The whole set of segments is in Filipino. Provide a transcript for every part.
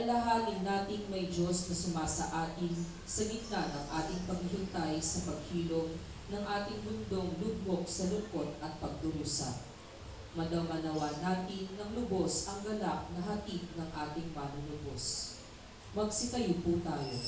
alalahanin nating may Diyos na sumasa atin sa gitna ng ating paghihintay sa paghilom ng ating mundong lugmok sa lungkot at pagdurusa. Madamanawa natin ng lubos ang galak na hatid ng ating manunubos. Magsitayo po tayo.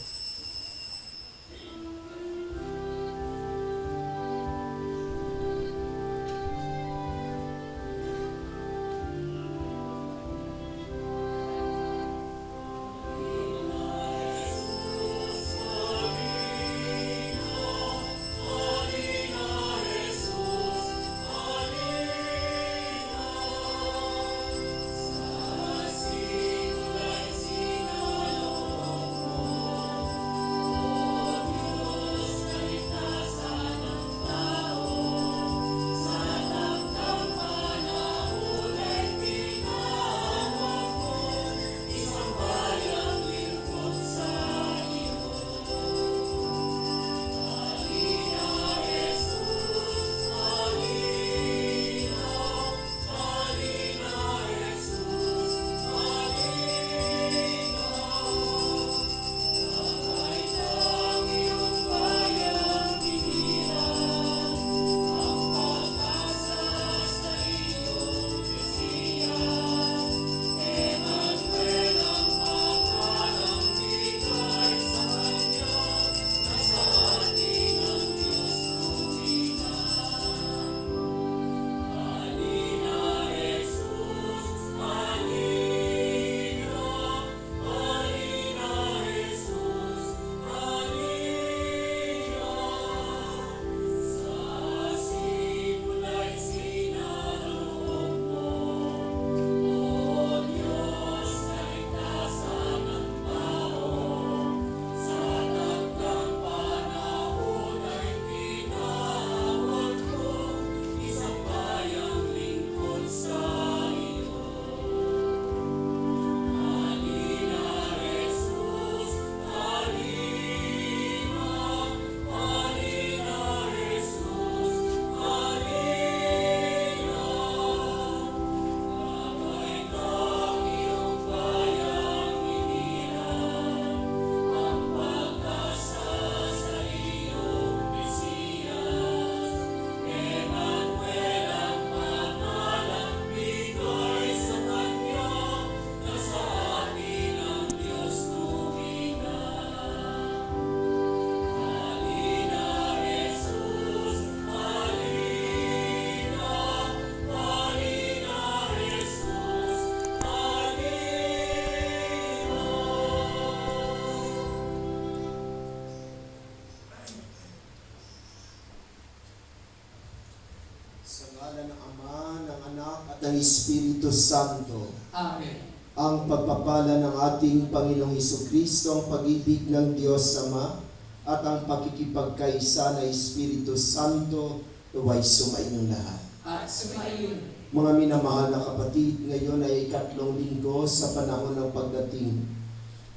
Ng Espiritu Santo. Amen. Ang pagpapala ng ating Panginoong Hesukristo, ang pag-ibig ng Diyos Ama, at ang pakikipagkaisa ng Espiritu Santo, naway sumainyong lahat. At sumayon. Mga minamahal na kapatid, ngayon ay ikatlong linggo sa panahon ng pagdating.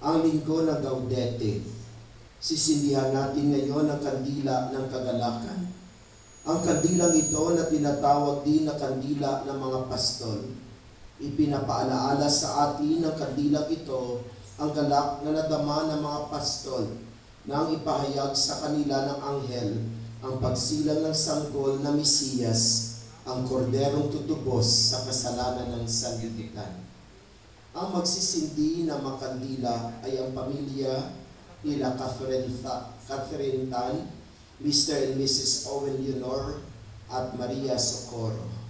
Ang linggo ng Gaudete. Sisindihan natin ngayon ang kandila ng kagalakan. Ang kandilang ito na tinatawag din na kandila ng mga pastol. Ipinapaalaala sa atin ng kandilang ito ang galak na nadama ng mga pastol nang ipahayag sa kanila ng anghel ang pagsilang ng sanggol na Mesiyas, ang korderong tutubos sa kasalanan ng sanlibutan. Ang magsisindi ng mga kandila ay ang pamilya nila Catherine Tan, Mr. and Mrs. Owen Leonor at Maria Socorro.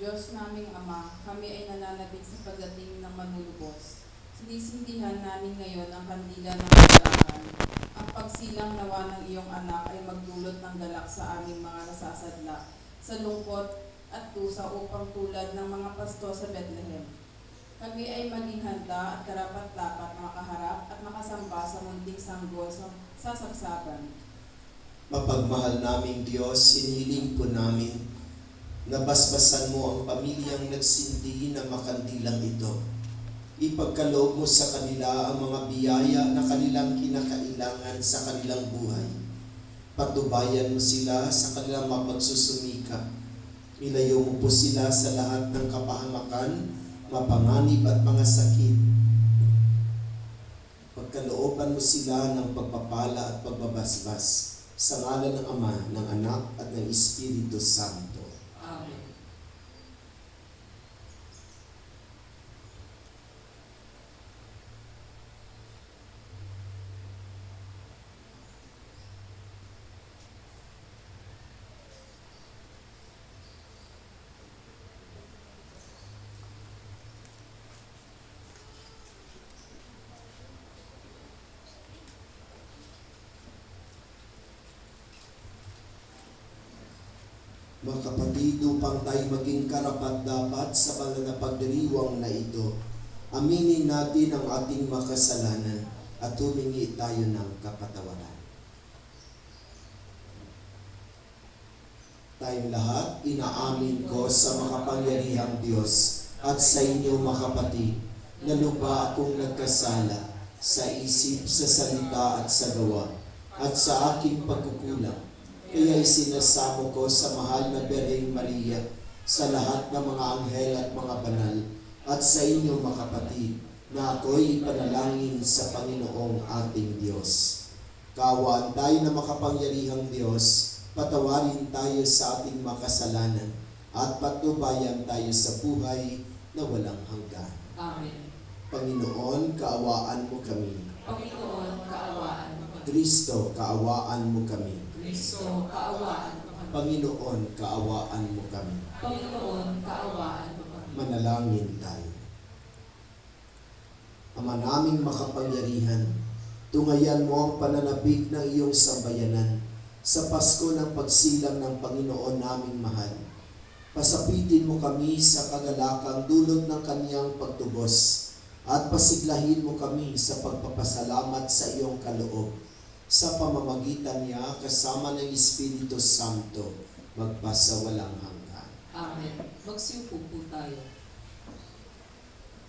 Diyos naming Ama, kami ay nananabik sa pagdating ng manlulubos. Sinisindihan namin ngayon ang kandila ng kagalakan. Ang pagsilang nawa ng iyong anak ay magdulot ng galak sa aming mga nasasadla, sa lungkot at tusa upang tulad ng mga pasto sa Bethlehem. Kami ay maging handa at karapat-dapat makaharap at makasamba sa munting sanggol sa saksaban. Mapagmahal naming Diyos, hinihiling po namin na basbasan mo ang pamilyang nagsindi ng makandilang ito. Ipagkaloob mo sa kanila ang mga biyaya na kanilang kinakailangan sa kanilang buhay. Patubayan mo sila sa kanilang mapagsusumikap. Ilayo mo po sila sa lahat ng kapahamakan, mapanganib at mga sakit. Pagkalooban mo sila ng pagpapala at pagbabasbas sa ngalan ng Ama, ng Anak at ng Espiritu Santo. Amen. Mga kapatid, upang tayo maging karapat-dapat sa mga napagdiriwang na ito, aminin natin ang ating makasalanan at humingi tayo ng kapatawaran. Tayong lahat, inaamin ko sa makapangyarihang Diyos at sa inyo mga kapatid, na lupa akong nagkasala sa isip, sa salita at sa gawa, at sa aking pagkukulang. Kaya isinasamo ko sa mahal na Birheng Maria, sa lahat ng mga anghel at mga banal, at sa inyo mga kapatid, na ako'y ipanalangin sa Panginoong ating Diyos. Kaawaan tayo na makapangyarihang Diyos, patawarin tayo sa ating makasalanan, at patnubayan tayo sa buhay na walang hanggan. Amen. Panginoon, kaawaan mo kami. Panginoon, kaawaan mo kami. Kristo, kaawaan mo kami. Kristo, kaawaan mo kami. Panginoon, kaawaan mo kami. Panginoon, kaawaan mo kami. Manalangin tayo. Ama naming makapangyarihan, tungayan mo ang pananabik ng iyong sambayanan sa Pasko ng pagsilang ng Panginoon naming mahal. Pasapitin mo kami sa kagalakang dulot ng kaniyang pagtubos at pasiglahin mo kami sa pagpapasalamat sa iyong kaloob sa pamamagitan niya kasama ng Espiritu Santo magpasawalang hanggan. Amen. Magsiupo po tayo.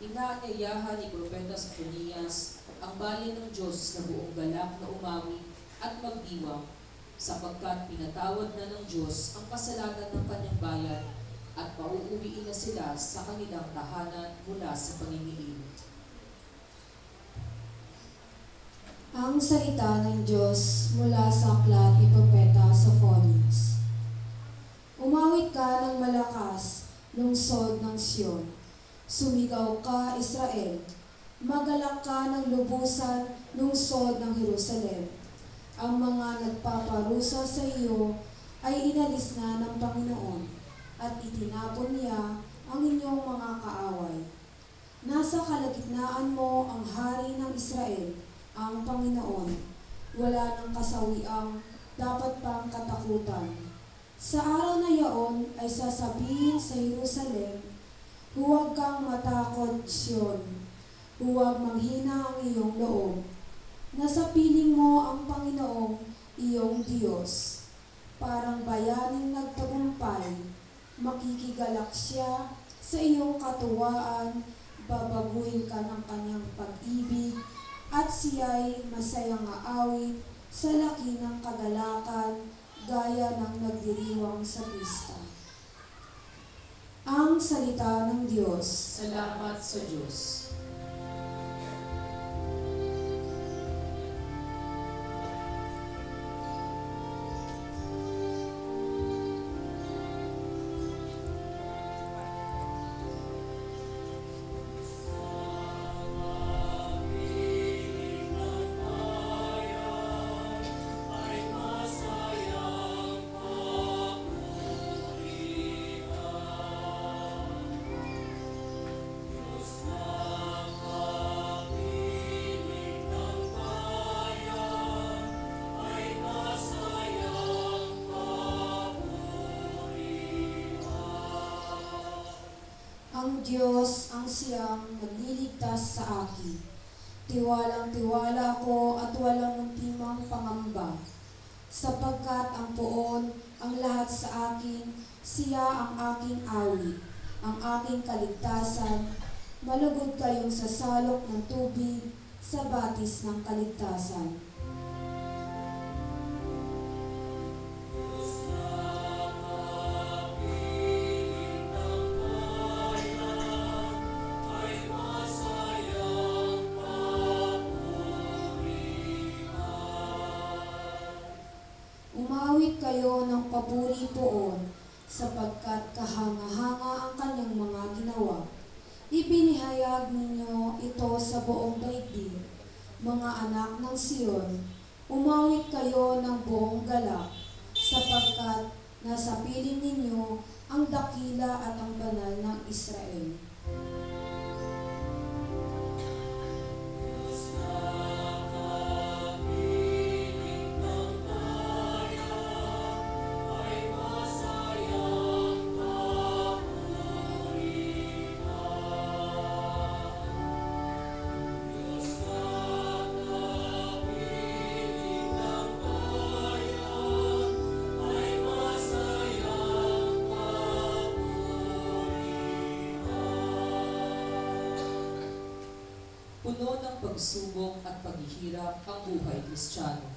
Inaanyayahan ni Propeta Sophonias ang bayan ng Diyos na buong galak na umawi at magdiwang sapagkat pinatawad na ng Diyos ang kasalanan ng kanyang bayan at pauuwiin na sila sa kanilang tahanan mula sa pangingilin. Ang salita ng Diyos mula sa aklat ni Propeta Sophonias. Umawit ka ng malakas, lungsod ng Sion. Sumigaw ka, Israel. Magalak ka ng lubusan, lungsod ng Jerusalem. Ang mga nagpaparusa sa iyo ay inalis na ng Panginoon at itinapon niya ang inyong mga kaaway. Nasa kalagitnaan mo ang hari ng Israel, ang Panginoon. Wala ng kasawiang dapat pang katakutan. Sa araw na yaon ay sasabihin sa Jerusalem, huwag kang matakot, Sion. Huwag manghina ang iyong loob. Nasa piling mo ang Panginoong iyong Diyos. Parang bayaning nagtagumpay, makikigalak siya sa iyong katuwaan, babaguhin ka ng kanyang pag-ibig, at siya'y masayang aawit sa laki ng kagalakan gaya ng nagdiriwang sa pista. Ang salita ng Diyos. Salamat sa Diyos. Ang Diyos ang siyang nagliligtas sa akin. Tiwalang-tiwala ako at walang muntimang pangamba. Sapagkat ang poon, ang lahat sa akin, siya ang aking awit, ang aking kaligtasan. Malugod kayong sasalok ng tubig sa batis ng kaligtasan. Umawit kayo ng papuri poon, sapagkat kahanga-hanga ang kanyang mga ginawa. Ibinihayag ninyo ito sa buong daigdig, mga anak ng Siyon. Umawit kayo ng buong galak, sapagkat nasa piling ninyo ang dakila at ang banal ng Israel. Puno ng pagsubok at paghihirap ang buhay Kristiyano.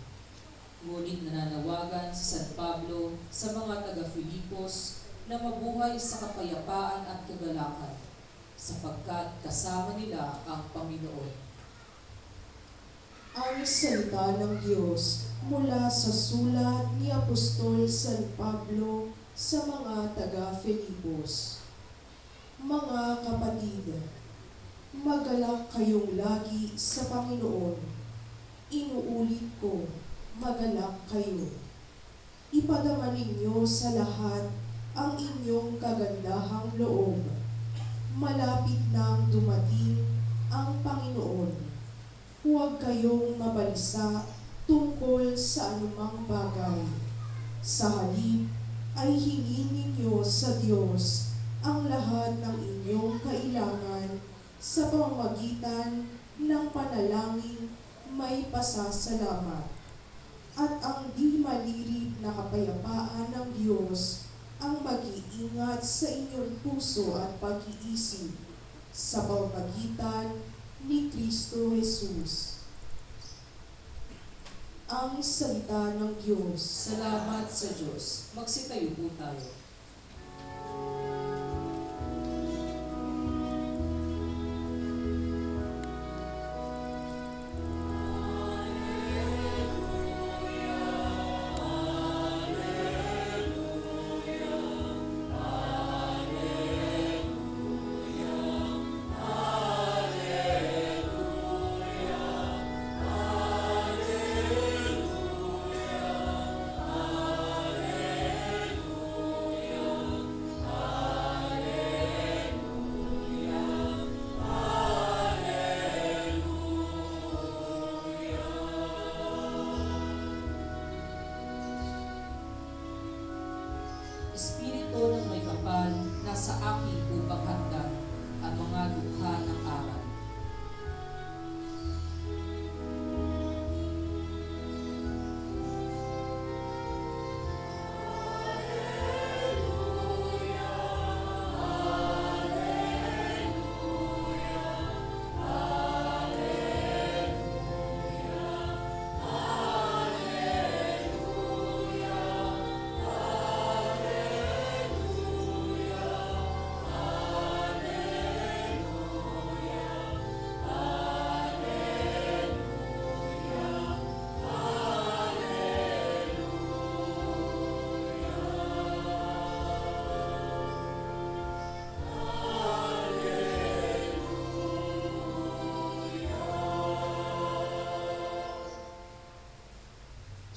Ngunit nananawagan si San Pablo sa mga taga-Filipos na mabuhay sa kapayapaan at kagalakan, sapagkat kasama nila ang Panginoon. Ang salita ng Diyos mula sa sulat ni Apostol San Pablo sa mga taga-Filipos. Mga kapatid, magalak kayong lagi sa Panginoon. Inuulit ko, magalak kayo. Ipadama ninyo sa lahat ang inyong kagandahang loob. Malapit nang dumating ang Panginoon. Huwag kayong mabalisa tungkol sa anumang bagay. Sa halip ay hingin ninyo sa Diyos ang lahat ng inyong kailangan sa pamamagitan ng panalangin may pasasalamat. At ang di malirib na kapayapaan ng Diyos ang mag-iingat sa inyong puso at pag-iisip sa pamamagitan ni Kristo Jesus. Ang salita ng Diyos. Salamat sa Diyos. Magsitayo po tayo. Espiritu ng may kapal, nasa akin upang handa ang mga dukha ng aral.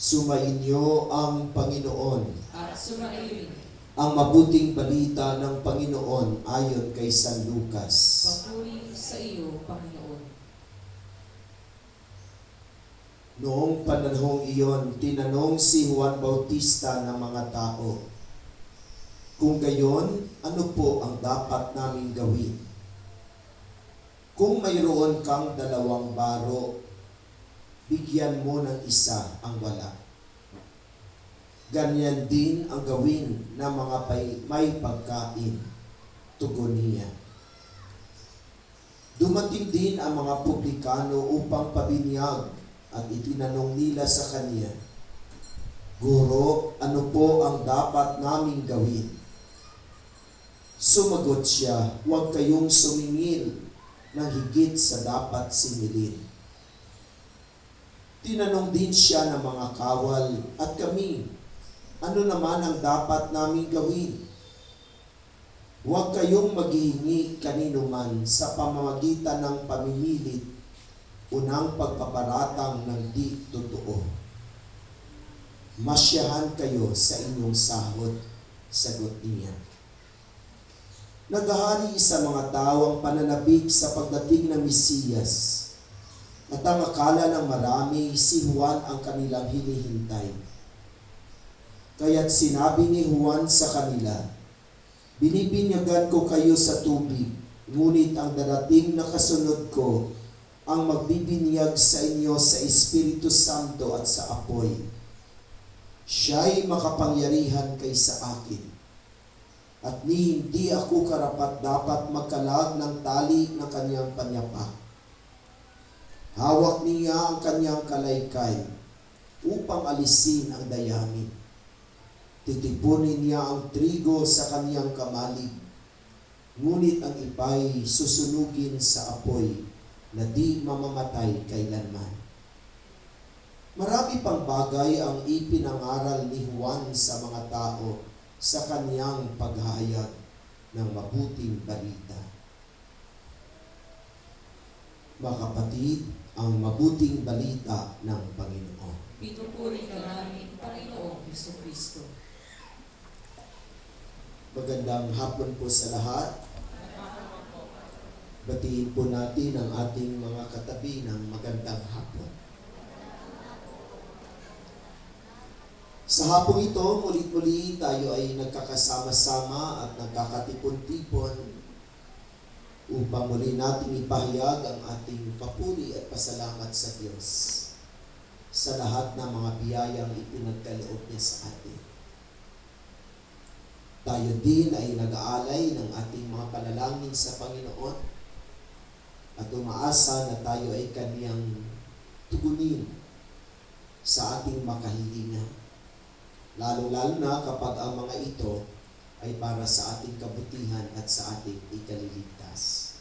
Sumainyo ang Panginoon. At sumairin, Ang mabuting balita ng Panginoon ayon kay San Lucas. papuri sa iyo, Panginoon. Noong panahong iyon, tinanong si Juan Bautista ng mga tao, Kung gayon, ano po ang dapat naming gawin? Kung mayroon kang 2 baro, bigyan mo ng isa ang wala. Ganyan din ang gawin ng mga may pagkain, tugon niya. Dumating din ang mga publikano upang pabinyag at itinanong nila sa kanya, Guro, ano po ang dapat naming gawin? Sumagot siya, huwag kayong sumingil ng higit sa dapat singilin. Tinanong din siya ng mga kawal, at kami, ano naman ang dapat naming gawin? Huwag kayong maghihingi kanino man sa pamamagitan ng pamimilit o ng pagpaparatang ng di totoo. Masyahan kayo sa inyong sahod, sagot niya. Naghahari sa mga tao ang pananabik sa pagdating ng Mesiyas, at ang akala ng marami si Juan ang kanilang hinihintay. Kaya't sinabi ni Juan sa kanila, binibinyagan ko kayo sa tubig, ngunit ang darating na kasunod ko ang magbibinyag sa inyo sa Espiritu Santo at sa apoy. Siya'y makapangyarihan kaysa akin. At hindi ako karapat-dapat magkalag ng tali ng kanyang panyapak. Hawak niya ang kanyang kalaykay upang alisin ang dayami. Titipunin niya ang trigo sa kanyang kamalig, ngunit ang ipay susunugin sa apoy na di mamamatay kailanman. Marami pang bagay ang ipinangaral ni Juan sa mga tao sa kanyang paghahayag ng mabuting balita. Mga kapatid, ang mabuting balita ng Panginoon. Pinupuri ka namin, Panginoong Jesucristo. Magandang hapon po sa lahat. Batiin po natin ang ating mga katabi ng magandang hapon. Sa hapong ito, muli-muli tayo ay nagkakasama-sama at nagkakatipon-tipon upang muli nating ipahayag ang ating papuri at pasalamat sa Diyos sa lahat ng mga biyayang ipinagkaloob niya sa atin. Tayo din ay nag-aalay ng ating mga panalangin sa Panginoon at umaasa na tayo ay Kaniyang tugunin sa ating makahilingan. Lalo-lalo na kapag ang mga ito ay para sa ating kabutihan at sa ating ikaliligtas.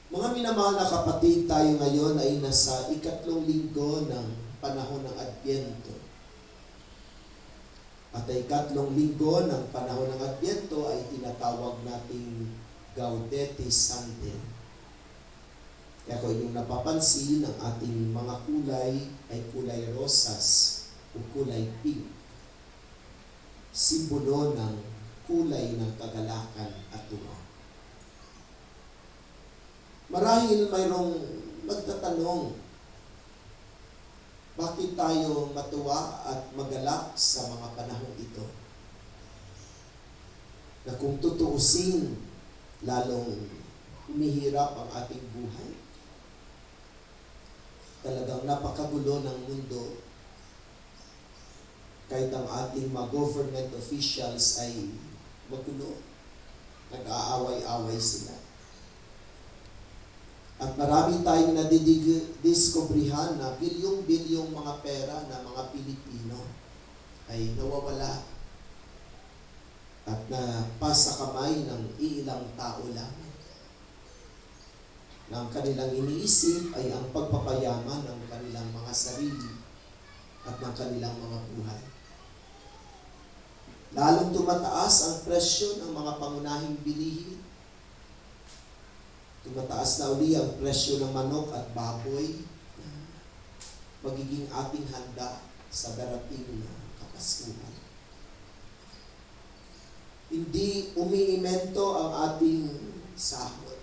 Mga minamahal na kapatid, tayo ngayon ay nasa 3 linggo ng panahon ng Adbyento. At ay 3 linggo ng panahon ng Adbyento ay tinatawag nating Gaudete Sunday. Kaya kung inyong napapansin, ang ating mga kulay ay kulay rosas o kulay pink. Simbolo ng kulay ng kagalakan at tuwa. Marahil mayroong magtatanong, bakit tayo matuwa at magalak sa mga panahon ito? Na kung tutuusin, lalong humihirap ang ating buhay. Talagang napakagulo ng mundo. Kahit ang ating mga government officials ay magulo. Nag-aaway-away sila. At marami tayong nadidiskubrihan na bilyong-bilyong mga pera na mga Pilipino ay nawawala at napasa kamay ng iilang tao lang. Na ang kanilang iniisip ay ang pagpapayaman ng kanilang mga sarili at ng kanilang mga buhay. Lalong tumataas ang presyo ng mga pangunahing bilihin. Tumataas na uli ang presyo ng manok at baboy. Magiging ating handa sa darating na Kapaskuhan. Hindi umiimento ang ating sahod.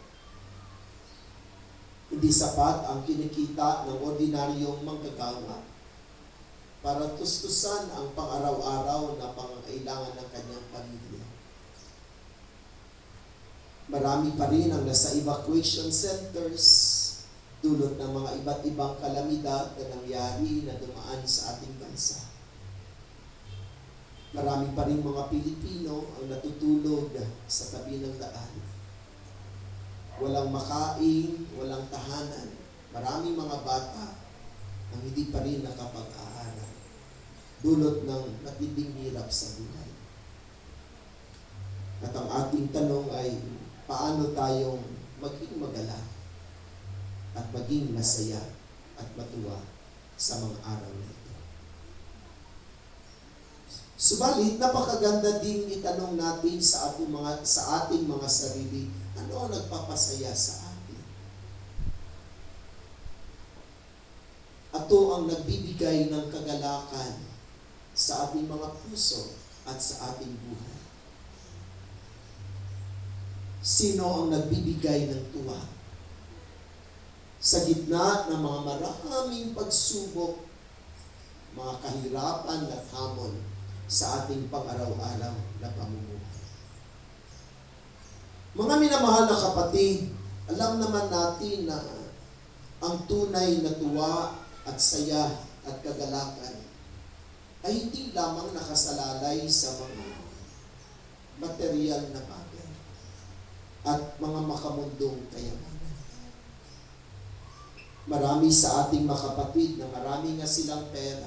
Hindi sapat ang kinikita ng ordinaryong manggagawa para tustusan ang pang-araw-araw na pangangailangan ng kanyang pamilya. Marami pa rin ang nasa evacuation centers dulot ng mga iba't ibang kalamidad na nangyari na dumaan sa ating bansa. Marami pa rin mga Pilipino ang natutulog sa tabi ng daan. Walang makain, walang tahanan. Maraming mga bata ang hindi pa rin nakapag-aaral. Dulot ng matinding hirap sa buhay. At ang ating tanong ay, paano tayong maging magalak at maging masaya at matuwa sa mga araw na ito? Subalit, napakaganda ding itanong natin sa ating mga sarili, ano ang nagpapasaya sa atin? Ito ang nagbibigay ng kagalakan sa ating mga puso at sa ating buhay. Sino ang nagbibigay ng tuwa? Sa gitna ng mga maraming pagsubok, mga kahirapan at hamon sa ating pang-araw-araw na pamumuhay. Mga minamahal na kapatid, alam naman natin na ang tunay na tuwa at saya at kagalakan ay hindi lamang nakasalalay sa mga material na bagay at mga makamundong kayamanan. Marami sa ating mga kapatid na marami nga silang pera,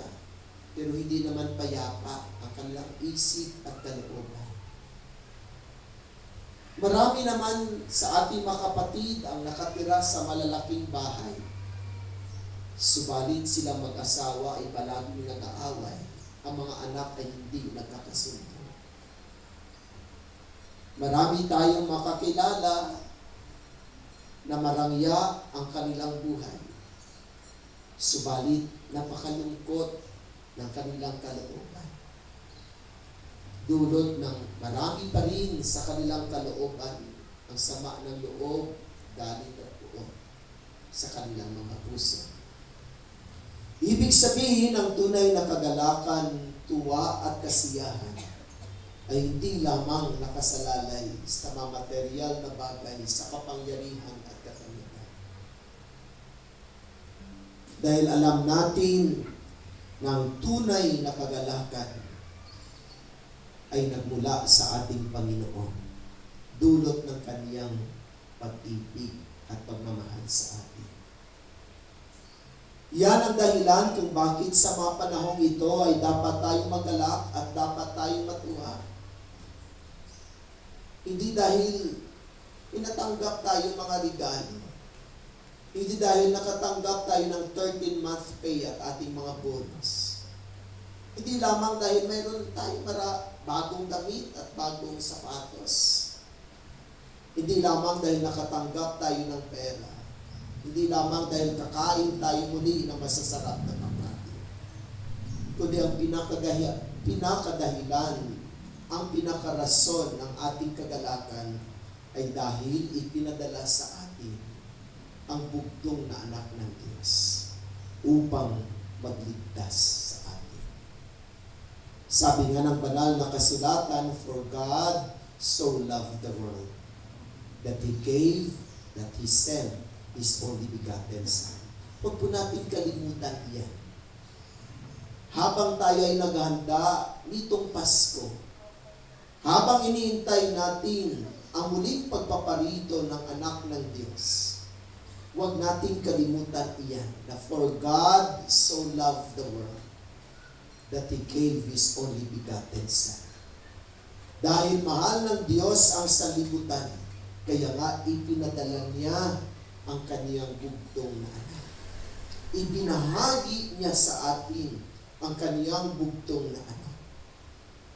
pero hindi naman payapa ang kanilang isip at kalooban. Marami naman sa ating mga kapatid ang nakatira sa malalaking bahay. Subalit silang mag-asawa ay palaging nag-aaway. Ang mga anak ay hindi nagkakasundo. Marami tayong makakilala na marangya ang kanilang buhay. Subalit napakalungkot ng kanilang kalooban. Dulot ng marami pa rin sa kanilang kalooban ang sama ng loob galing na po sa kanilang mga puso. Ibig sabihin, ang tunay na kagalakan, tuwa at kasiyahan ay hindi lamang nakasalalay sa mga material na bagay sa kapangyarihan at katangian. Dahil alam natin na ang tunay na kagalakan ay nagmula sa ating Panginoon, dulot ng kaniyang pag-ibig at pagmamahal sa atin. Yan ang dahilan kung bakit sa mga panahong ito ay dapat tayong magalak at dapat tayong matuwa. Hindi dahil pinatanggap tayo mga regalo. Hindi dahil nakatanggap tayo ng 13-month pay at ating mga bonus. Hindi lamang dahil mayroon tayong bagong damit at bagong sapatos. Hindi lamang dahil nakatanggap tayo ng pera. Hindi lamang dahil kakain tayo muli ng masasarap na pagkain. Kundi ang pinakadahilan, ang pinakarason ng ating kagalakan ay dahil ipinadala sa atin ang bugtong na anak ng Diyos upang magligtas sa atin. Sabi nga ng banal na kasulatan, for God so loved the world that He gave, that He sent His only begotten Son. Huwag po natin kalimutan iyan. Habang tayo ay naghahanda nitong Pasko, habang iniintay natin ang muling pagpaparito ng anak ng Diyos, huwag natin kalimutan iyan, na for God so loved the world that He gave His only begotten Son. Dahil mahal ng Diyos ang sanlibutan, kaya nga ipinadala niya ang kaniyang bugtong na anak. Ibinahagi niya sa atin ang kaniyang bugtong na anak.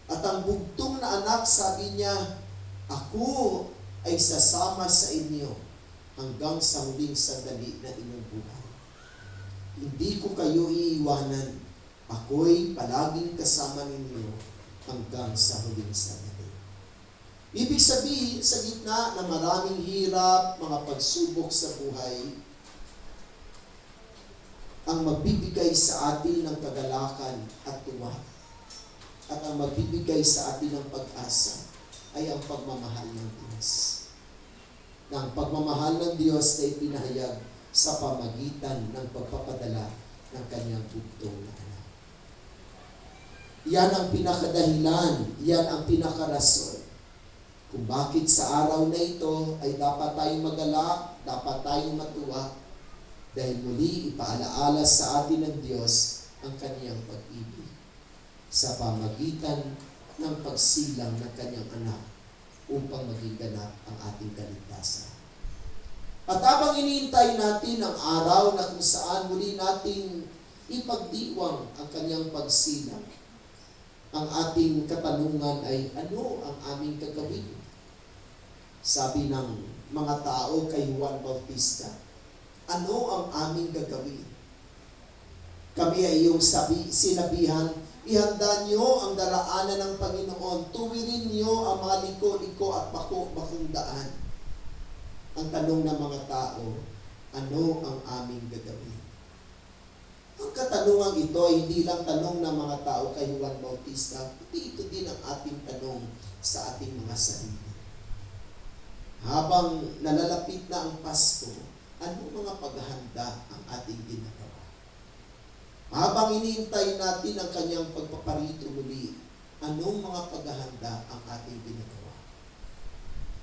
At ang bugtong na anak, sabi niya, ako ay sasama sa inyo hanggang sa huling sandali na inyong buhay. Hindi ko kayo iiwanan. Ako'y palaging kasama ninyo hanggang sa huling sandali. Ibig sabihin, sa gitna ng maraming hirap, mga pagsubok sa buhay, ang magbibigay sa atin ng kagalakan at tuwa. At ang magbibigay sa atin ng pag-asa ay ang pagmamahal ng Diyos. Na ang pagmamahal ng Diyos ay pinahayag sa pamagitan ng pagpapadala ng kanyang bugtong na anak. Yan ang pinakadahilan, yan ang pinakarason kung bakit sa araw na ito ay dapat tayong magalak, dapat tayong matuwa, dahil muli ipaalaala sa atin ng Diyos ang kanyang pag-ibig sa pamagitan ng pagsilang ng kanyang anak upang maging ganap ang ating kaligtasan. At habang iniintay natin ang araw na kung saan muli nating ipagdiwang ang kanyang pagsilang, ang ating katanungan ay, ano ang aming gagawin? Sabi ng mga tao kay Juan Bautista, ano ang aming gagawin? Kami ay iyong sinabihan, ihanda niyo ang daraanan ng Panginoon, tuwirin niyo ang mga liko-liko at bakong daan. Ang tanong ng mga tao, ano ang aming gagawin? Ang katanungang ito ay hindi lang tanong ng mga tao kay Juan Bautista, kundi ito din ang ating tanong sa ating mga sarili. Habang nalalapit na ang Pasko, anong mga paghahanda ang ating ginagawa? Habang iniintay natin ang kanyang pagpaparito muli, anong mga paghahanda ang ating ginagawa?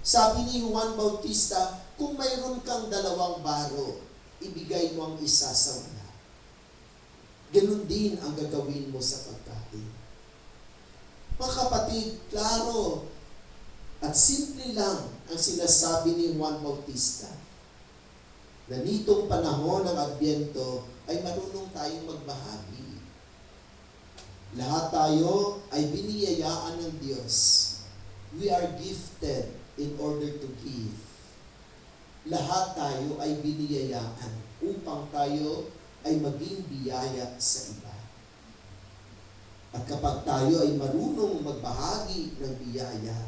Sabi ni Juan Bautista, kung mayroon kang 2 baro, ibigay mo ang isa sa wala. Ganun din ang gagawin mo sa pagkain. Mga kapatid, klaro at simple lang ang sinasabi ni Juan Bautista na nitong panahon ng Adbyento ay marunong tayong magbahagi. Lahat tayo ay biniyayaan ng Diyos. We are gifted in order to give. Lahat tayo ay biniyayaan upang tayo ay maging biyaya sa iba. At kapag tayo ay marunong magbahagi ng biyaya,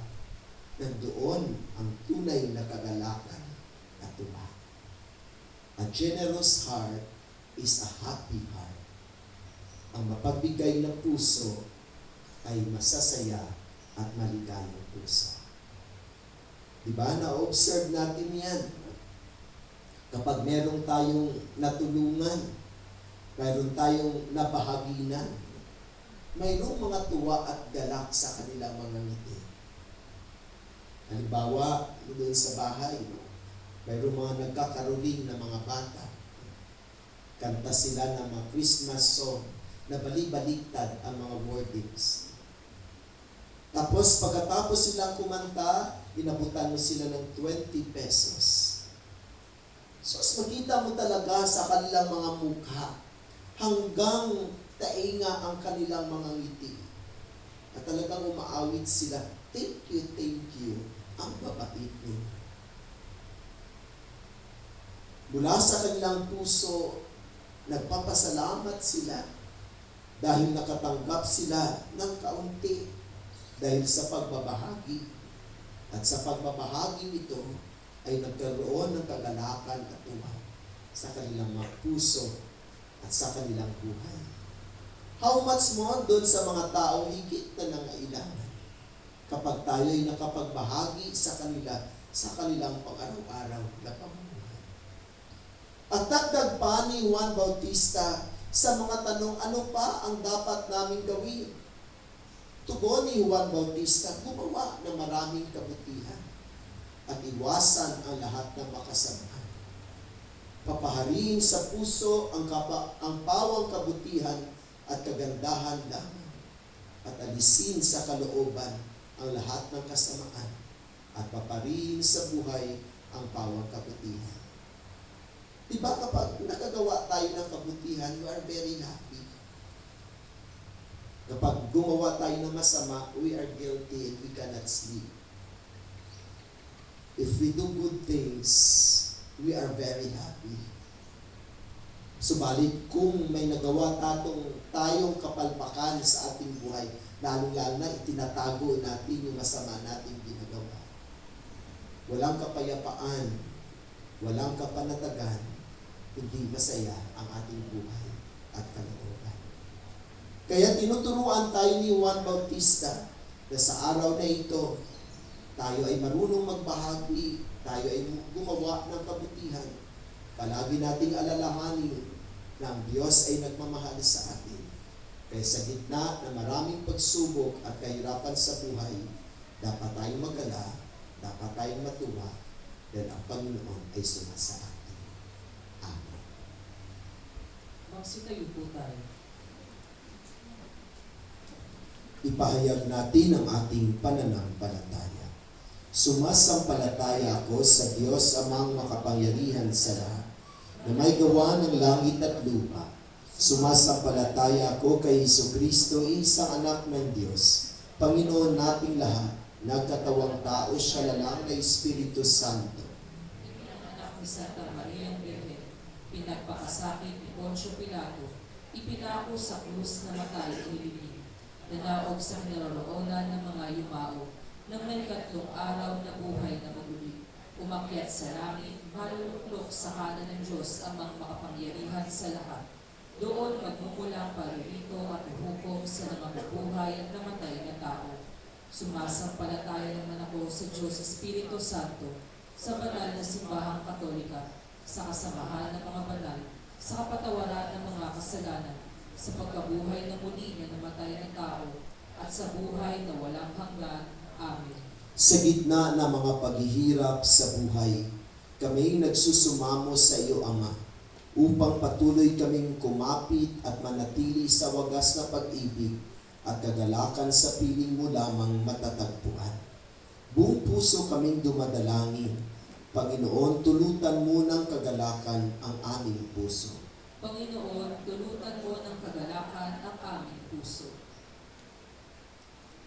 nandoon ang tunay na kagalakan at tuwa. A generous heart is a happy heart. Ang mapagbigay na puso ay masasaya at maligayang puso. Diba? Na-observe natin yan. Kapag meron tayong natulungan, mayroon tayong nabahaginan, mayroong mga tuwa at galak sa kanilang mga ngiti. Halimbawa, doon sa bahay, mayroong mga nagkakaroling na mga bata. Kanta sila ng mga Christmas song na bali-baliktad ang mga wordings. Tapos, pagkatapos silang kumanta, inabutan mo sila ng 20 pesos. So, makita mo talaga sa kanilang mga mukha hanggang tainga ang kanilang mga ngiti. At talagang umaawit sila, thank you, ang babait niyo. Mula sa kanilang puso, nagpapasalamat sila dahil nakatanggap sila ng kaunti dahil sa pagbabahagi. At sa pagbabahagi nito ay nagkaroon ng kagalakan at tuwa sa kanilang mga puso at sa kanilang buhay. How much more doon sa mga taong higit na nangailangan kapag tayo ay nakapagbahagi sa kanila sa kanilang pang-araw-araw na pamumuhay. At dagdag pa ni Juan Bautista sa mga tanong, ano pa ang dapat namin gawin? Tugon ni Juan Bautista, gumawa ng maraming kabutihan at iwasan ang lahat ng makasamaan. Papahariin sa puso ang pawang kabutihan at kagandahan lamang at alisin sa kalooban ang lahat ng kasamaan at papariin sa buhay ang pawang kabutihan. Diba kapag nakagawa tayo ng kabutihan, you are very happy. Kapag gumawa tayo ng masama, we are guilty and we cannot sleep. If we do good things, we are very happy. Subalit kung may nagawa tayong kapalpakan sa ating buhay, lalong-lalo na itinatago natin yung masama nating ginagawa. Walang kapayapaan, walang kapanatagan, hindi masaya ang ating buhay at kalooban. Kaya tinuturuan tayo ni Juan Bautista na sa araw na ito, tayo ay marunong magbahagi, tayo ay gumawa ng kabutihan. Palagi nating alalahanin na ang Diyos ay nagmamahal sa atin. Kaya sa gitna ng maraming pagsubok at kahirapan sa buhay, dapat tayong magala, dapat tayong matuwa, dahil ang Panginoon ay sumasa atin. Amen. Magsitayo po tayo. Ipahayag natin ang ating pananampalataya. Sumasampalataya ako sa Diyos amang makapangyarihan sa lahat, na may gawa ng langit at lupa. Sumasampalataya ako kay Jesucristo, isang anak ng Diyos, Panginoon nating lahat, nagkatawang tao siya lalang na Espiritu Santo. Anak ni Santa Maria Birhen, pinagpakasakit ni Poncio Pilato, ipinako sa krus na matay ilibing, nanaog sa kinaroroonan ng mga yumao, nang may 3 araw na buhay na maguli, umakyat sa langit, maluluklok sa kanan ng Diyos amang makapangyarihan sa lahat. Doon magmumulang paririto at huhukom sa mga buhay at namatay na tao. Sumasampalataya naman ako sa Diyos Espiritu Santo, sa banal na simbahang Katolika, sa kasamahan ng mga banal, sa kapatawaran ng mga kasalanan, sa pagkabuhay na muli na namatay na tao, at sa buhay na walang hanggan. Amen. Sa gitna ng mga paghihirap sa buhay, kami nagsusumamo sa iyo, Ama, upang patuloy kaming kumapit at manatili sa wagas na pag-ibig at kagalakan sa piling mo lamang matatagpuan. Buong puso kaming dumadalangin. Panginoon, tulutan mo ng kagalakan ang aming puso. Panginoon, tulutan mo ng kagalakan ang aming puso.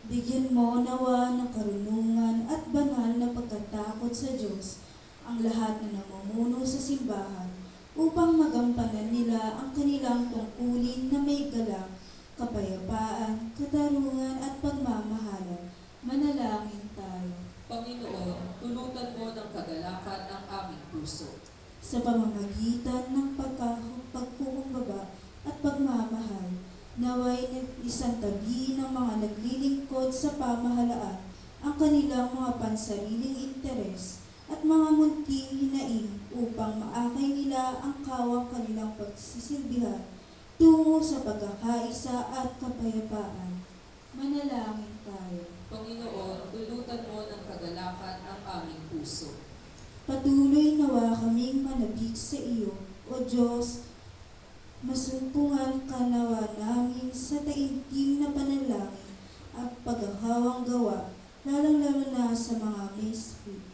Bigyan mo nawa ng karunungan at banal na pagkatakot sa Diyos ang lahat na namumuno sa simbahan upang magampanan nila ang kanilang tungkulin na may galak, kapayapaan, katarungan at pagmamahalan. Manalangin tayo. Panginoon, tulutan mo ng kagalakan ang aming puso. Sa pamamagitan ng pagkukumbaba at pagmamahal, naway isang tabi ng mga naglilingkod sa pamahalaan ang kanilang mga pansariling interes at mga munting hinaing upang maakay nila ang kawang kanilang pagsisilbihan tungo sa pagkakaisa at kapayapaan. Manalangin tayo. Panginoon, tulutan mo ng kagalakan ang aming puso. Patuloy nawa kaming manabik sa iyo, O Diyos. Masumpungan ka nawa namin sa taimtim na panalangin at paghahawang gawa, lalong-lalo na sa mga mystery.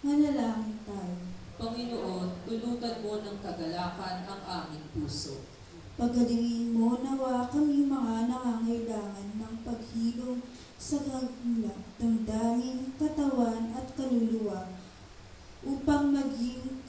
Manalangin tayo. Panginoon, tulutan mo ng kagalakan ang aming puso. Pagalingin mo nawa kami mga nangangailangan ng paghilom sa kagula, damdamin, katawan at kaluluwa upang maging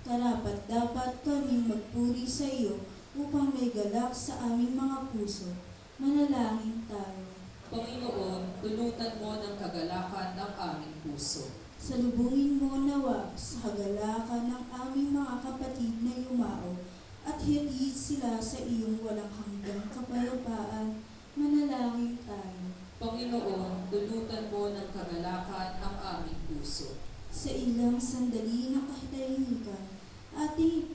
karapat-dapat kaming magpuri sa iyo upang may galak sa aming mga puso. Manalangin tayo. Panginoon, tulutan mo ng kagalakan ang aming puso. Salubungin mo nawa sa kagalakan ng aming mga kapatid na yumao at hatid sila sa iyong walang hanggang kapayapaan. Manalangin tayo. Panginoon, tulutan mo ng kagalakan ang aming puso. Sa ilang sandali ng katahimikan, ating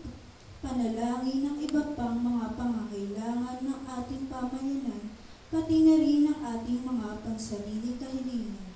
panalangin ng iba pang mga pangangailangan ng ating pamayanan, pati na rin ang ating mga pansariling kahilingan.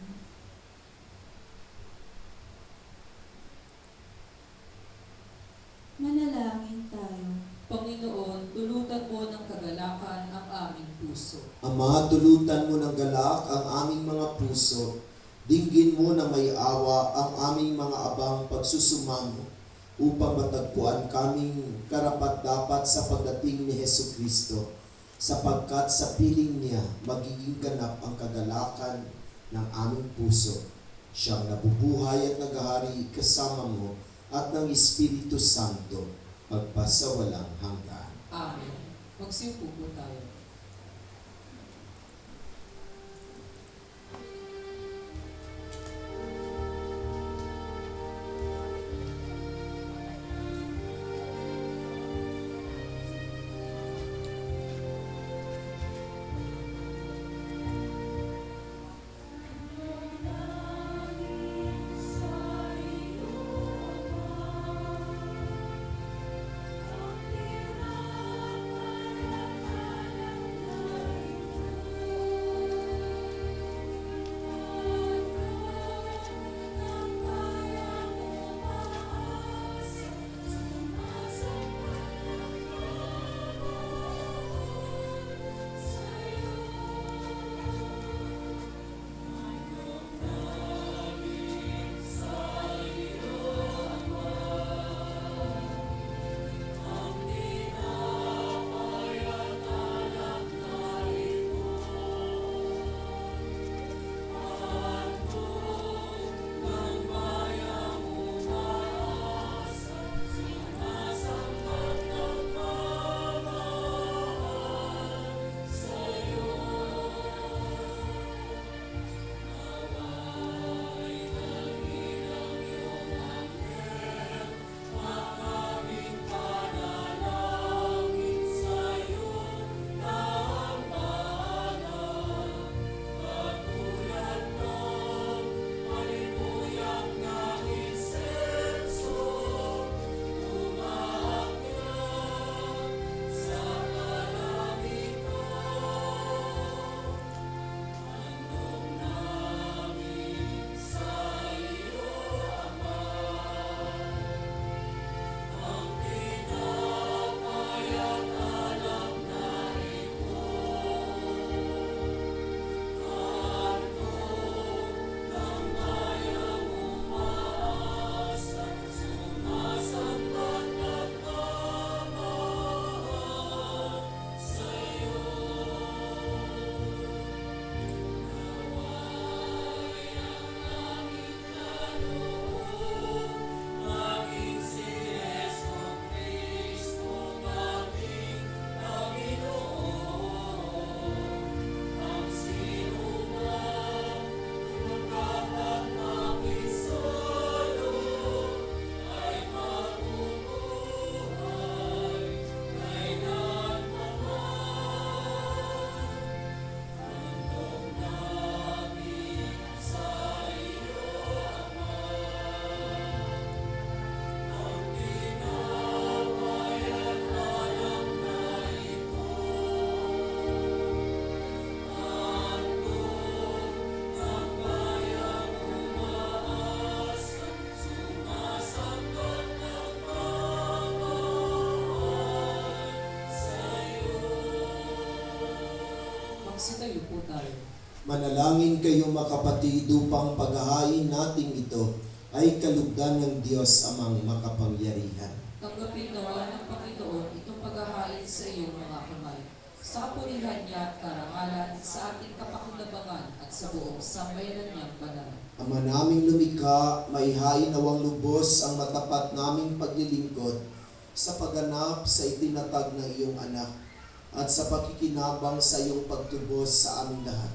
Manalangin tayo. Panginoon, tulutan mo ng kagalakan ang aming puso. Ama, tulutan mo ng galak ang aming mga puso. Dinggin mo na may awa ang aming mga abang pagsusumamo upang matagpuan kaming karapat-dapat sa pagdating ni Jesucristo, sapagkat sa piling niya magiging ganap ang kagalakan ng aming puso. Siyang nabubuhay at naghahari kasama mo at ng Espiritu Santo, magpasawalang hanggan. Amen. Magsiupo po tayo. Magsitayo po tayo. Manalangin kayo mga kapatid upang paghahain natin ito ay kalugdan ng Diyos amang makapangyarihan. Tanggapin nawa ng Panginoon itong paghahain sa iyong mga kamay. Sa kapurihan niya at karangalan, sa ating kapakinabangan at sa buong sambayanan niyang banal. Ama naming lumikha, may hain nawang lubos ang matapat naming paglilingkod sa pagganap sa itinatag ng iyong anak at sa pakikinabang sa iyong pagtubos sa aming lahat.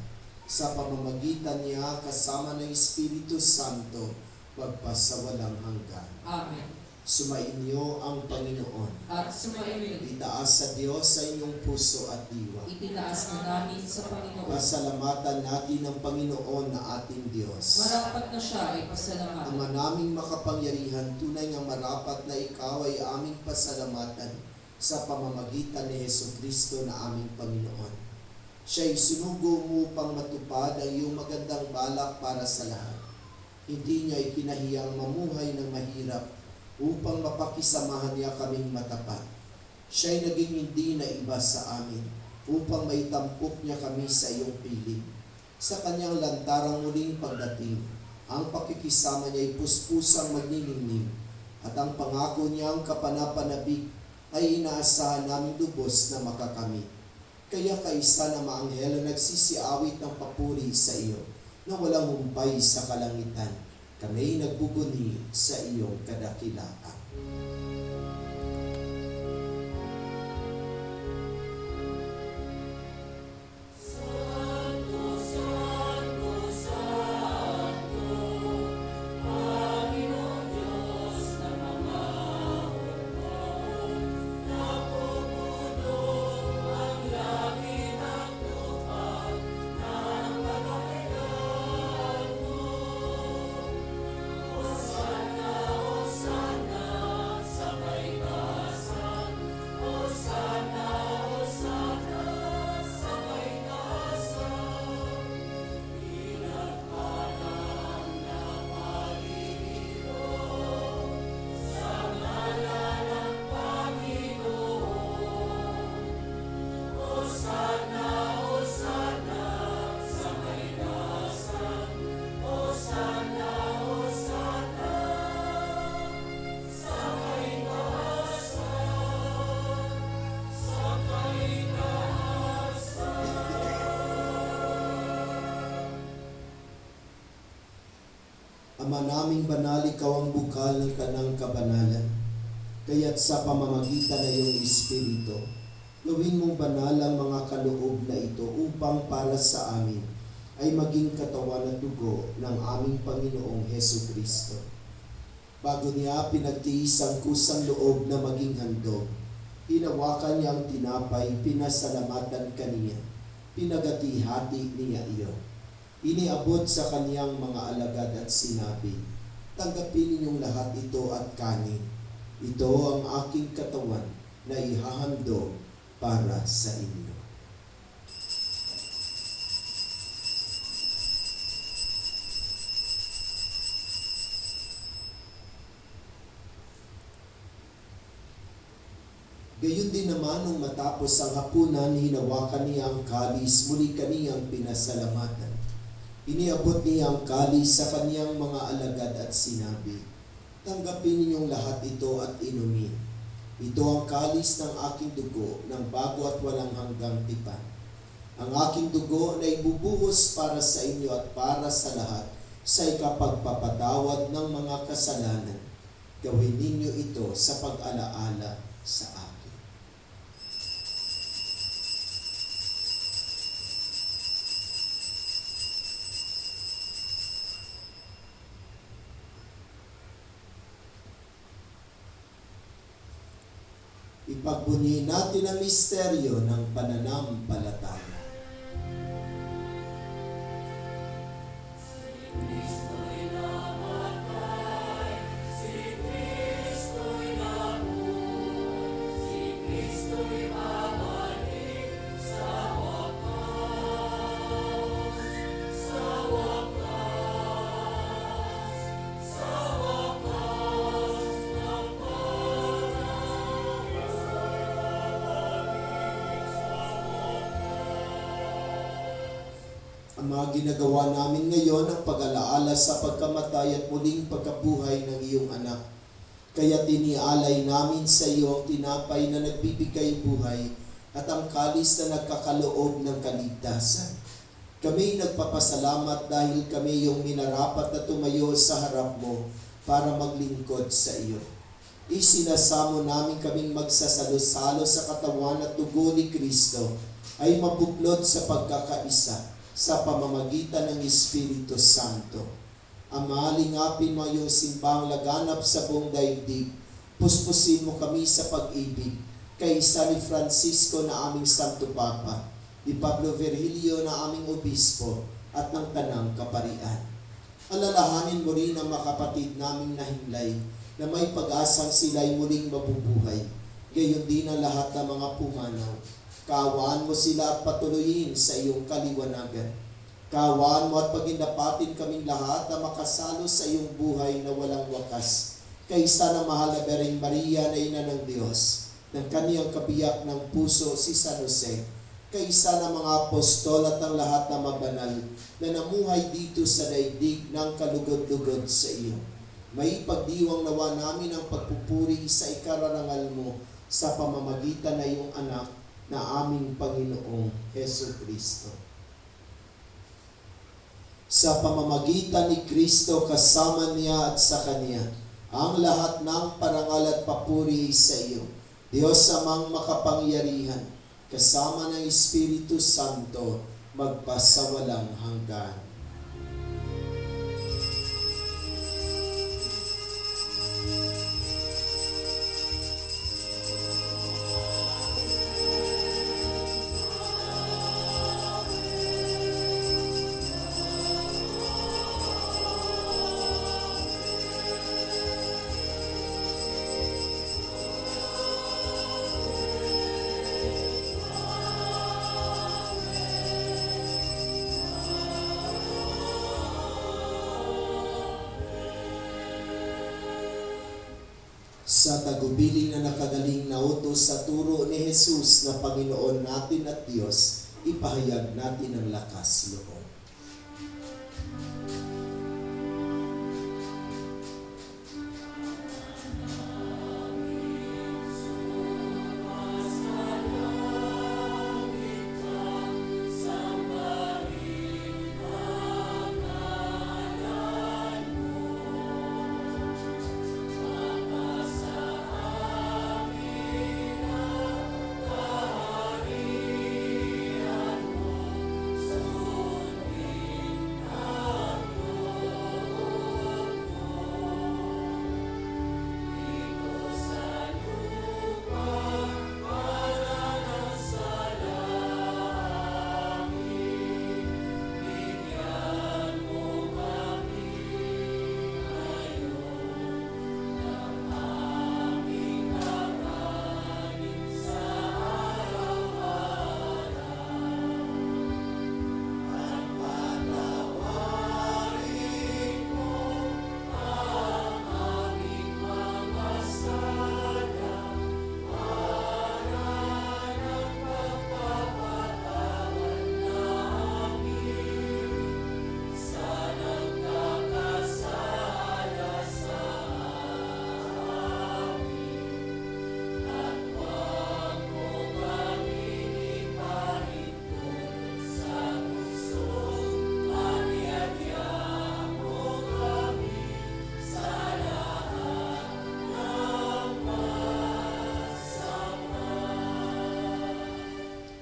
Sa pamamagitan niya kasama ng Espiritu Santo, magpasawalang hanggan. Amen. Sumainyo ang Panginoon. At sumainyo, Itaas sa Diyos sa inyong puso at diwa. itinaas na namin sa Panginoon. Pasalamatan natin ang Panginoon na ating Diyos. Marapat na siya ay pasalamatan. Ama naming makapangyarihan, tunay nga marapat na ikaw ay aming pasalamatan sa pamamagitan ni Jesucristo na aming Panginoon. Siya'y sinugo mo upang matupad ang iyong magandang balak para sa lahat. Hindi niya ikinahiyang mamuhay ng mahirap upang mapakisamahan niya kaming matapat. Siya'y naging hindi na iba sa amin upang maitampok niya kami sa iyong piling. Sa kanyang lantarang muling pagdating, ang pakikisama niya ay puspusang magniningning at ang pangako niyang kapanapanabik ay inaasahan namin lubos na makakamit. Kaya kaisa na maanghel na nagsisiawit ng papuri sa iyo na walang humpay sa kalangitan. Kami nagbubuni sa iyong kadakilaan. Ama naming banal, ikaw ang bukal ng tanang kabanalan. Kaya't sa pamamagitan ng iyong Espiritu, gawin mong banal ang mga kaloob na ito upang para sa amin ay maging katawan at dugo ng aming Panginoong Hesukristo. Bago niya pinagtiis ang kusang loob na maging handog, hinawakan niya ang tinapay, pinasalamatan kaniya, pinagati-hati niya iyo. Iniabot sa kaniyang mga alagad at sinabi, tanggapin ninyong lahat ito at kanin. Ito ang aking katawan na ihahandog para sa inyo. Gayon din naman nung matapos ang hapunan, hinawakan niya ang kalis, muli kaniyang pinasalamatan. Iniabot niya ang kalis sa kaniyang mga alagad at sinabi, tanggapin ninyong lahat ito at inumin. Ito ang kalis ng aking dugo ng bago at walang hanggang tipan. Ang aking dugo na ibubuhos para sa inyo at para sa lahat sa ikapagpapatawad ng mga kasalanan. Gawin ninyo ito sa pag-alaala sa akin. Ipagbunyi natin ang misteryo ng pananampalataya. Ang mga ginagawa namin ngayon ang pag-alaala sa pagkamatay at muling pagkabuhay ng iyong anak. Kaya tinialay namin sa iyo ang tinapay na nagbibigay buhay at ang kalis na nagkakaloob ng kaligtasan. Kami nagpapasalamat dahil kami yung minarapat na tumayo sa harap mo para maglingkod sa iyo. Isinasamo namin kaming magsasalo-salo sa katawan at dugo ni Kristo ay mabuklod sa pagkakaisa sa pamamagitan ng Espiritu Santo. Ama, lingapin mo yung simbang laganap sa buong daigdig. Puspusin mo kami sa pag-ibig kay San Francisco na aming Santo Papa, ni Pablo Virgilio na aming Obispo at ng Tanang Kaparian. Alalahanin mo rin ang mga kapatid naming nahimlay na may pag-asang sila'y muling mabubuhay. Gayon din ang lahat ng mga pumanaw. Kaawaan mo sila at patuloyin sa iyong kaliwanagan. Kaawaan mo at pagindapatin kaming lahat na makasalo sa iyong buhay na walang wakas. Kaysa na mahal na Bereng Maria na Ina ng Diyos, ng kaniyang kabiyak ng puso si San Jose, kaysa ng mga apostol at ang lahat na mabanal na namuhay dito sa daigdig ng kalugod-lugod sa iyo. May pagdiwang nawa namin ang pagpupuri sa ikararangal mo sa pamamagitan na iyong anak na aming Panginoong Heso Kristo. Sa pamamagitan ni Kristo kasama niya at sa Kanya, ang lahat ng parangal at papuri sa iyo, Diyos amang makapangyarihan, kasama ng Espiritu Santo, magpasawalang hanggan. Sa tagubilin na nakagaling na utos sa turo ni Jesus na Panginoon natin at Diyos, ipahayag natin ang lakas loob.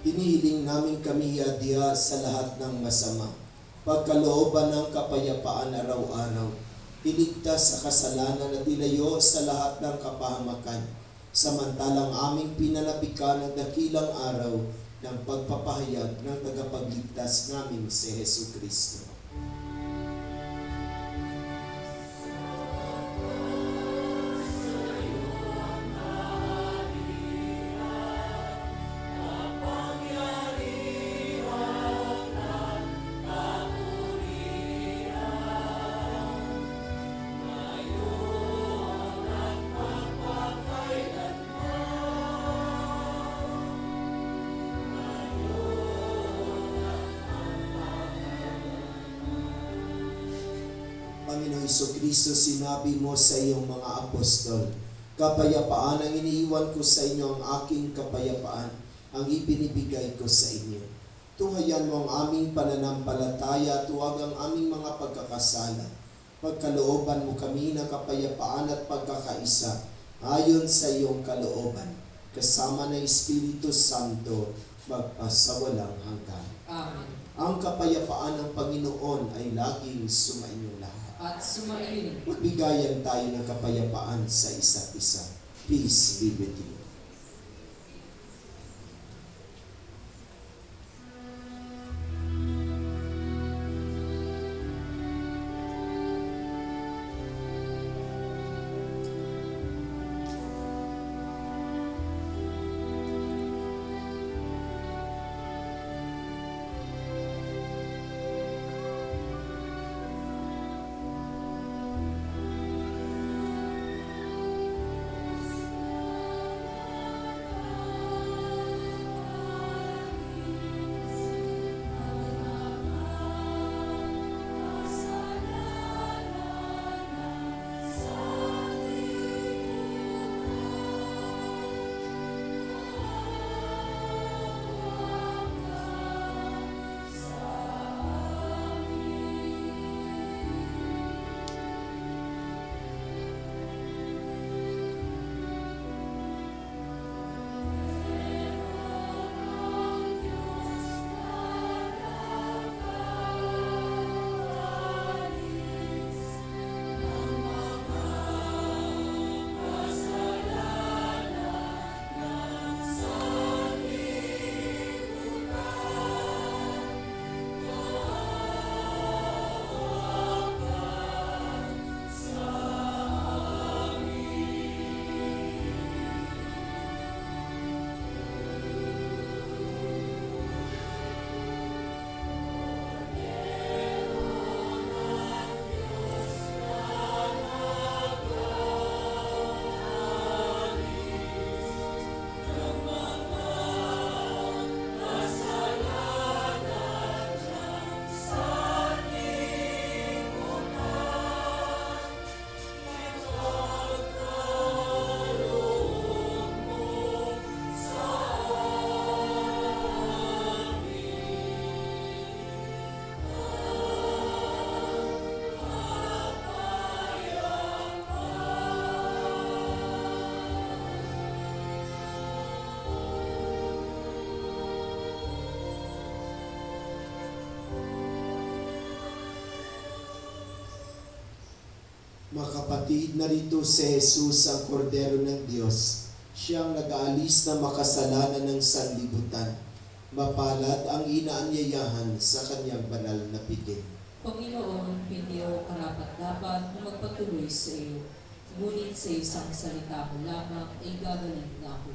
Hinihiling namin kami adya sa lahat ng masama, pagkalooban ng kapayapaan araw-araw, iligtas sa kasalanan at ilayo sa lahat ng kapahamakan, samantalang aming pinanabikan ng dakilang araw ng pagpapahayag ng tagapagligtas namin si Hesu Kristo. Panginoong Kristo, sinabi mo sa iyong mga apostol, kapayapaan ang iniiwan ko sa inyo, ang aking kapayapaan ang ibinibigay ko sa inyo. Tunghayan mo ang aming pananampalataya at huwag ang aming mga pagkakasala. Pagkalooban mo kami ng kapayapaan at pagkakaisa ayon sa iyong kalooban, kasama ng Espiritu Santo, magpasawalang hanggan. Amen. Ang kapayapaan ng Panginoon ay laging sumainyong lahat. At sumainin. Magbigayan tayo ng kapayapaan sa isa't isa. Peace be with you. Mga kapatid, narito si Jesus ang kordero ng Diyos. Siyang nag-aalis na makasalanan ng sanlibutan. Mapalad ang inaanyayahan sa kanyang banal na piging. Panginoon, hindi ako karapat-dapat na magpatuloy sa iyo. Ngunit sa isang salita mo lamang ay gagaling na ako.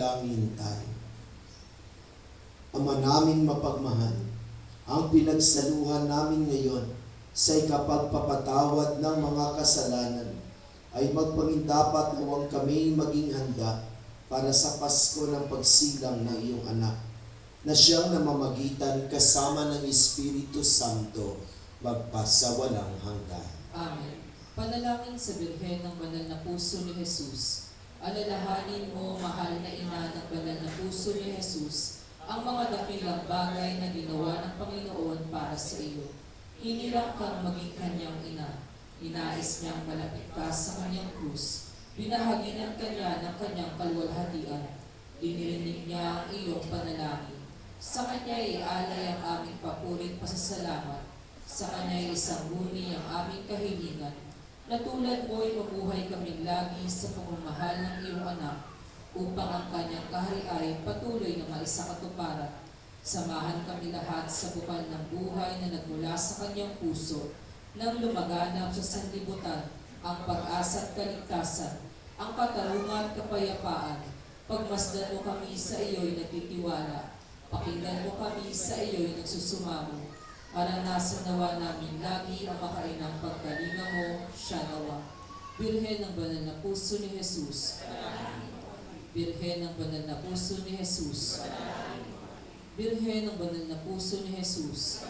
Manalangin tayo. Ama naming mapagmahal, ang pinagsaluhan namin ngayon sa ikapagpapatawad ng mga kasalanan ay magpamindapat huwag kami maging handa para sa Pasko ng pagsilang ng iyong anak na siyang namamagitan kasama ng Espiritu Santo magpasawalang hanggan. Amen. Panalangin sa Birhen ng Banal na Puso ni Jesus. Alalahanin mo, mahal na ina ng Banal na Puso ni Jesus, ang mga dakilang bagay na ginawa ng Panginoon para sa iyo. Hinirang kang maging kanyang ina. Inais niyang malapit ka sa kanyang krus. Binahaginan kanya ng kanyang kalwalhatian. Dinirinig niya ang iyong panalangin. Sa kanya ialay ang aming papurit pasasalamat. Sa kanya isang huni ang aming kahilingan. Na tulad mo'y mabuhay kaming lagi sa pagmamahal ng iyong anak, upang ang kanyang kaharian patuloy na maisakatuparan. Samahan kami lahat sa bukal ng buhay na nagmula sa kanyang puso, nang lumaganap sa sanlibutan ang pag-asa at kaligtasan, ang katarungan at kapayapaan. Pagmasdan mo kami sa iyo'y nagtitiwala, pakinggan mo kami sa iyo'y nagsusumamo. Maranasan nawa namin lagi ang makainang pagkalinga mo, siya nawa. Birhen ng Banal na Puso ni Jesus. Birhen ng Banal na Puso ni Jesus. Birhen ng Banal na Puso ni Jesus.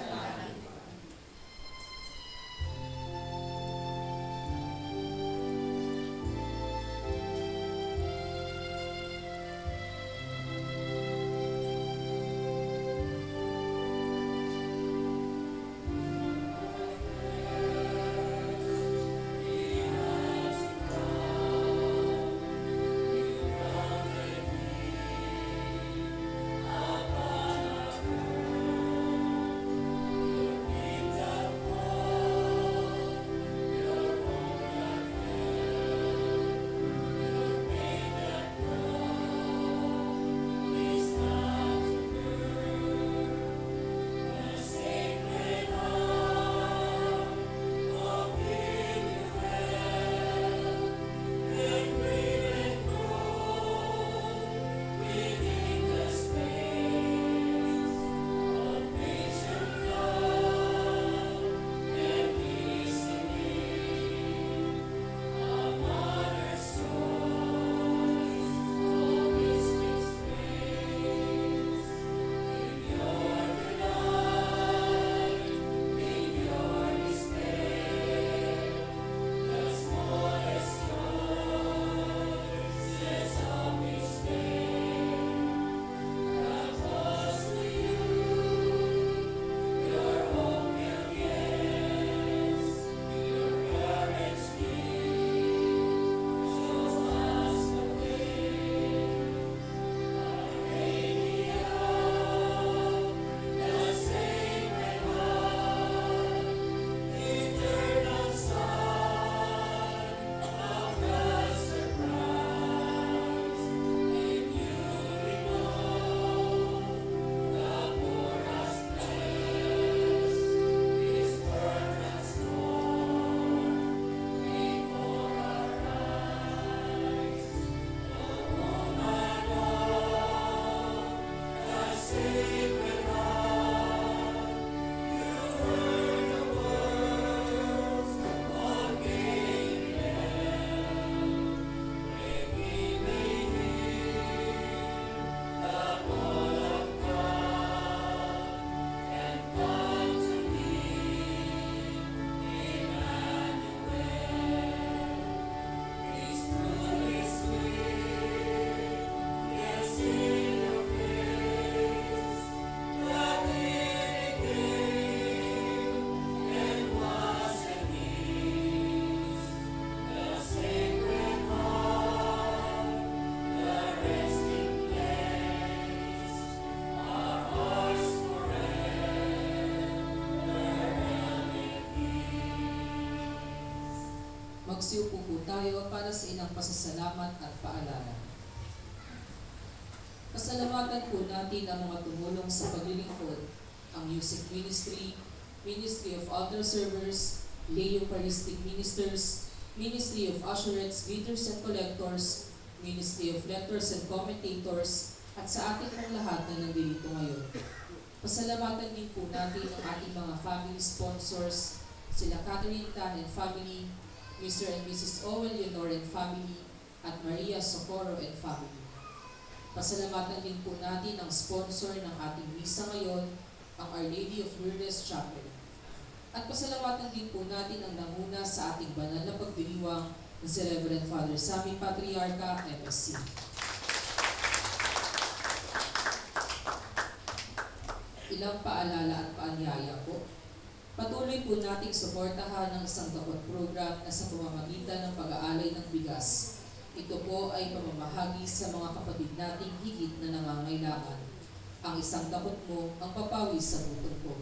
Magsiupo po tayo para sa ilang pasasalamat at paalala. Pasalamatan po natin ang mga tumulong sa paglilingkod, ang Music Ministry, Ministry of Altar Servers, Lay Eucharistic Ministers, Ministry of Usherettes, Greeters and Collectors, Ministry of Lectors and Commentators, at sa ating pong lahat na nandito ngayon. Pasalamatan din po natin ang ating mga family sponsors, sila Catherine Tan and family, Mr. and Mrs. Owen Leonor and family, at Maria Socorro and family. Pasalamatan din po natin ang sponsor ng ating misa ngayon, ang Our Lady of Lourdes Chapel. At pasalamatan din po natin ang nanguna sa ating banal na pagdiriwang na si Reverend Father Sammy Patriarca, MSc. Ilang paalala at paanyaya po. Patuloy po nating suportahan ang isang dakot program na sa pamamagitan ng pag-aalay ng bigas. Ito po ay pamamahagi sa mga kapatid nating higit na nangangailangan. Ang isang dakot mo ang papawis sa butong ko.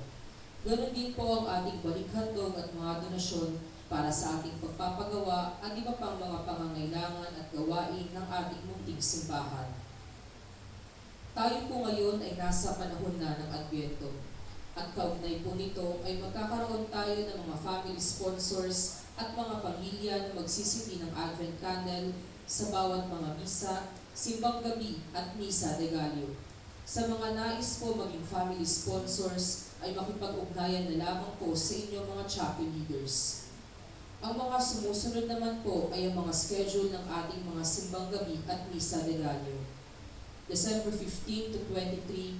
Ganon din po ang ating balikhandog at mga donasyon para sa ating pagpapagawa at iba pang mga pangangailangan at gawain ng ating munting simbahan. Tayo po ngayon ay nasa panahon na ng Adbyento. At kaugnay po nito ay magkakaroon tayo ng mga family sponsors at mga pamilya na magsisindi ng Advent Candle sa bawat mga misa, simbang gabi at misa de Gallo. Sa mga nais po maging family sponsors ay makipag-ugnayan na lamang po sa inyong mga chapel leaders. Ang mga sumusunod naman po ay ang mga schedule ng ating mga simbang gabi at misa de Gallo. December 15 to 23,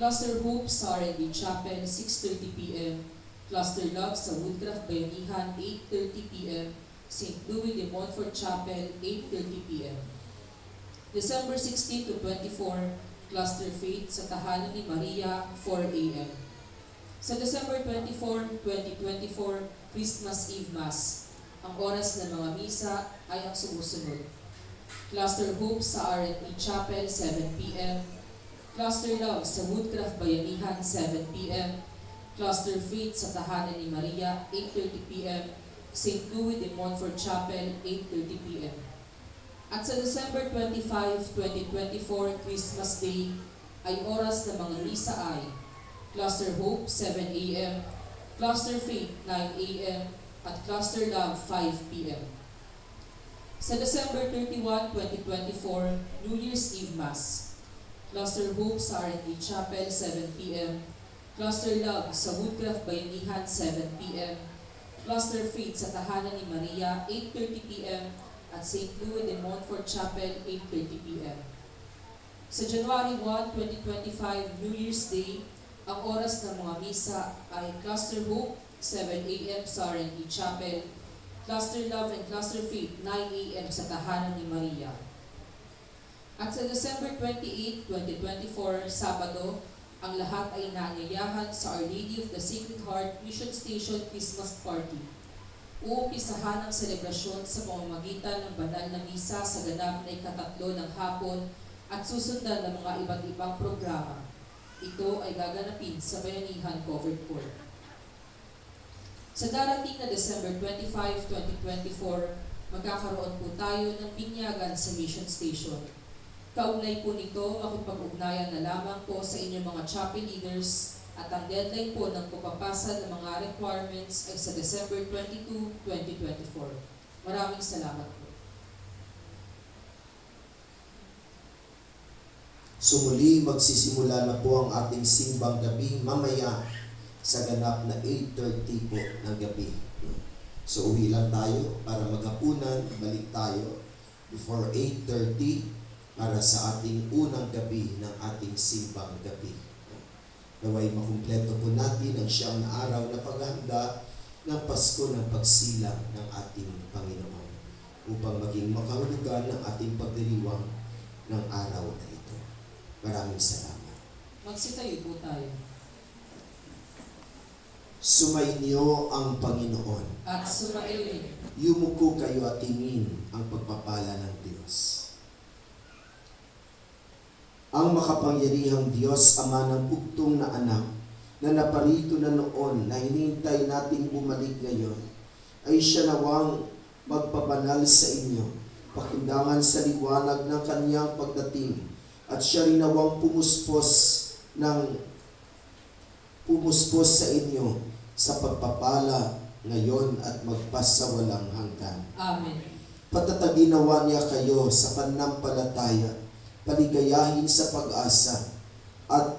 Cluster Hope sa R&B Chapel, 6:30 p.m. Cluster Love sa Woodcraft Bayanihan, 8:30 p.m. St. Louis de Montfort Chapel, 8:30 p.m. December 16 to 24, Cluster Faith sa Tahanan ni Maria, 4 a.m. Sa December 24, 2024, Christmas Eve Mass. Ang oras ng mga misa ay ang sumusunod. Cluster Hope sa R&B Chapel, 7 p.m. Cluster Love sa Woodcraft Bayanihan, 7 p.m. Cluster Faith sa Tahanan ni Maria, 8:30 p.m. St. Louis de Montfort Chapel, 8:30 p.m. At sa December 25, 2024, Christmas Day, ay oras ng mga misa ay Cluster Hope, 7 a.m., Cluster Faith, 9 a.m., at Cluster Love, 5 p.m. Sa December 31, 2024, New Year's Eve Mass. Cluster Hope sa R&B Chapel, 7 p.m. Cluster Love sa Woodcraft Bayanihan, 7 p.m. Cluster Faith sa Tahanan ni Maria, 8:30 p.m. at St. Louis de Montfort Chapel, 8:30 p.m. Sa January 1, 2025, New Year's Day, ang oras ng mga misa ay Cluster Hope, 7 a.m. sa R&B Chapel, Cluster Love and Cluster Faith, 9 a.m. sa Tahanan ni Maria. At sa December 28, 2024, Sabado, ang lahat ay inaanyayahan sa Our Lady of the Sacred Heart Mission Station Christmas Party. Uumpisahan ang selebrasyon sa pamamagitan ng banal na misa sa ganap na ikatatlo ng hapon at susundan ng mga iba't ibang programa. Ito ay gaganapin sa Bayanihan Covered Court. Sa darating na December 25, 2024, magkakaroon po tayo ng binyagan sa Mission Station. Kaugnay po nito, makipag-ugnayan na lamang po sa inyong mga chapel leaders at ang deadline po ng pagpapasa ng mga requirements ay sa December 22, 2024. Maraming salamat po. So muli, magsisimula na po ang ating simbang gabi mamaya sa ganap na 8:30 po ng gabi. So uwi lang tayo para maghapunan, balik tayo before 8:30 para sa ating unang gabi ng ating simbang gabi. Naway makumpleto po natin ang siyam na araw na paghahanda ng Pasko ng pagsilang ng ating Panginoon upang maging makahulugan ng ating pagdiriwang ng araw na ito. Maraming salamat. Magsitayo po tayo. Sumainyo ang Panginoon. At sumailin. Yumuko kayo at tingin ang pagpapala ng Diyos. Ang makapangyarihang Diyos, Ama ng bugtong na anak, na naparito na noon, na hinintay nating bumalik ngayon, ay siya nawang magpabanal sa inyo, pakindangan sa liwanag ng kanyang pagdating, at siya rin nawang pumuspos sa inyo sa pagpapala ngayon at magpasawalang hanggan. Amen. Patataginawa niya kayo sa pananampalataya, paligayahin sa pag-asa, at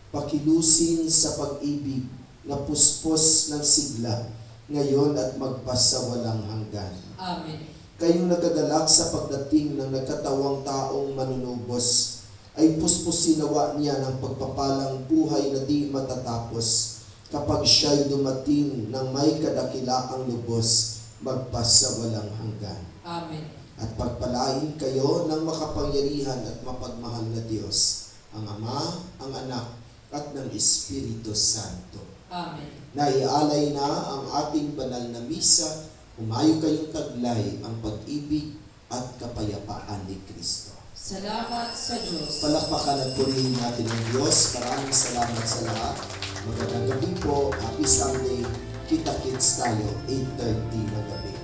pakilusin sa pag-ibig na puspos ng sigla, ngayon at magpasawalang hanggan. Amen. Kayong nagagalak sa pagdating ng nagkatawang taong manunubos, ay puspusinawa niya ng pagpapalang buhay na di matatapos kapag siya'y dumating ng may kadakilaang lubos, magpasawalang hanggan. Amen. At pagpalain kayo ng makapangyarihan at mapagmahal na Diyos, ang Ama, ang Anak, at ng Espiritu Santo. Amen. Naialay na ang ating banal na misa, humayo kayong taglay ang pag-ibig at kapayapaan ni Kristo. Salamat sa Diyos. Palakpakan at purihin natin ang Diyos. Maraming salamat sa lahat. Magandang gabi po. Happy Sunday. Kita-kits tayo, 8:30 ng gabi.